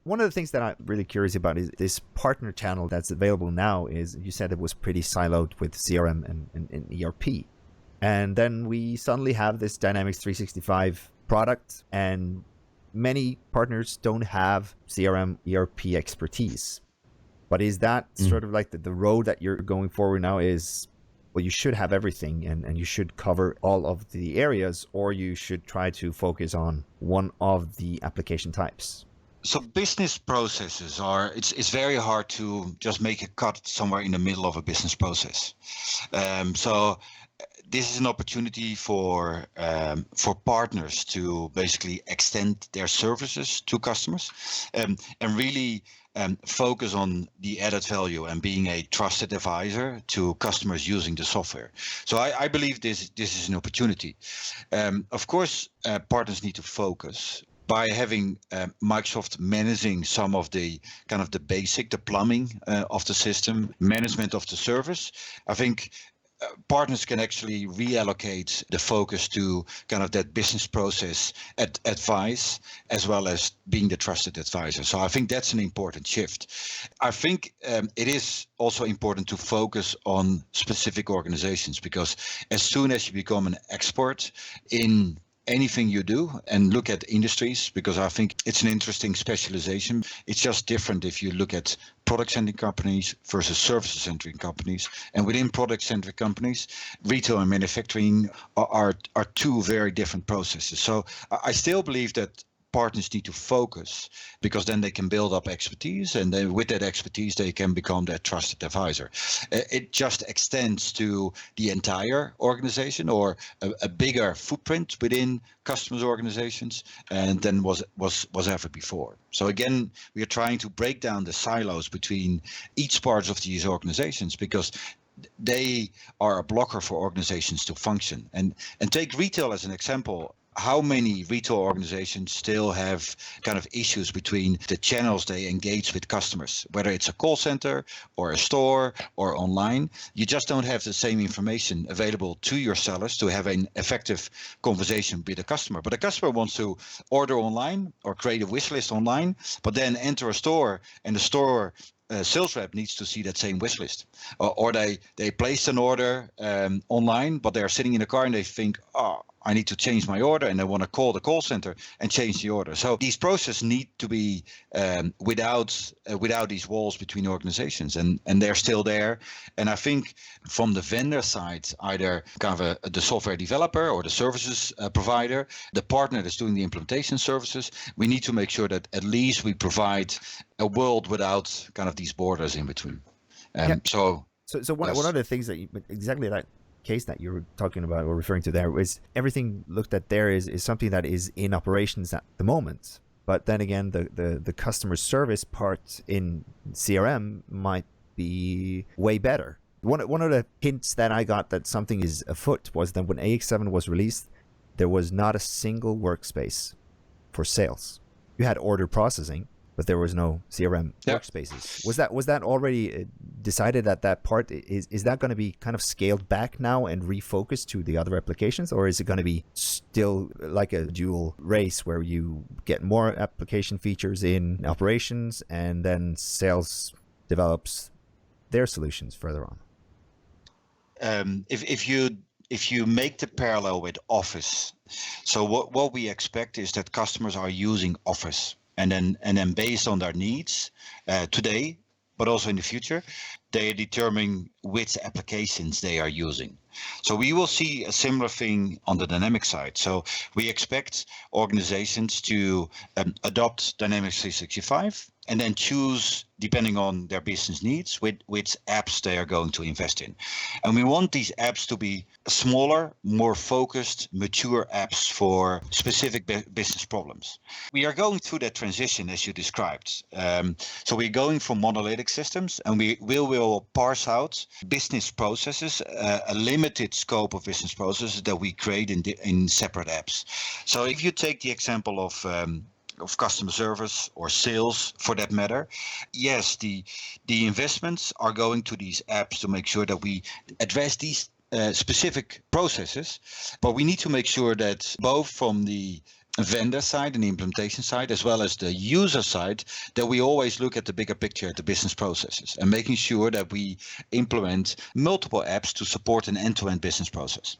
One of the things that I'm really curious about is this partner channel that's available now. Is you said it was pretty siloed with CRM and ERP. And then we suddenly have this Dynamics 365 product, and many partners don't have CRM, ERP expertise. But is that sort of like the road that you're going forward now is, well, you should have everything and you should cover all of the areas, or you should try to focus on one of the application types? So business processes it's very hard to just make a cut somewhere in the middle of a business process. So this is an opportunity for partners to basically extend their services to customers, and really focus on the added value and being a trusted advisor to customers using the software. So I believe this is an opportunity. Of course, partners need to focus. By having Microsoft managing some of the kind of the plumbing of the system, management of the service, I think partners can actually reallocate the focus to kind of that business process advice, as well as being the trusted advisor. So I think that's an important shift. I think it is also important to focus on specific organizations, because as soon as you become an expert in anything you do, and look at industries, because I think it's an interesting specialization. It's just different if you look at product-centric companies versus services-centric companies. And within product-centric companies, retail and manufacturing are two very different processes. So I still believe that partners need to focus, because then they can build up expertise, and then with that expertise they can become that trusted advisor. It just extends to the entire organization, or a bigger footprint within customers' organizations than was ever before. So again, we are trying to break down the silos between each part of these organizations, because they are a blocker for organizations to function. And take retail as an example. How many retail organizations still have kind of issues between the channels they engage with customers, whether it's a call center or a store or online? You just don't have the same information available to your sellers to have an effective conversation with a customer. But a customer wants to order online or create a wish list online, but then enter a store, and the store sales rep needs to see that same wish list. Or they placed an order online, but they're sitting in a car and they think, I need to change my order, and they want to call the call center and change the order. So these processes need to be without these walls between organizations, and they're still there. And I think from the vendor side, either kind of the software developer or the services provider, the partner that's doing the implementation services, we need to make sure that at least we provide a world without kind of these borders in between. So one of the things that exactly that case that you're talking about or referring to there is everything looked at there is something that is in operations at the moment. But then again, the customer service part in CRM might be way better. One of the hints that I got that something is afoot was that when AX7 was released, there was not a single workspace for sales. You had order processing, but there was no CRM workspaces. Was that already decided that part is that going to be kind of scaled back now and refocused to the other applications, or is it going to be still like a dual race where you get more application features in operations and then sales develops their solutions further on? If you make the parallel with Office, so what we expect is that customers are using Office. And then based on their needs today, but also in the future, they determine which applications they are using. So we will see a similar thing on the Dynamics side. So we expect organizations to adopt Dynamics 365 and then choose, depending on their business needs, which apps they are going to invest in. And we want these apps to be smaller, more focused, mature apps for specific business problems. We are going through that transition as you described. So we're going from monolithic systems, and we will parse out business processes, a limited scope of business processes that we create in separate apps. So if you take the example of customer service or sales for that matter, yes, the investments are going to these apps to make sure that we address these specific processes, but we need to make sure that both from the vendor side and the implementation side, as well as the user side, that we always look at the bigger picture, at the business processes, and making sure that we implement multiple apps to support an end-to-end business process.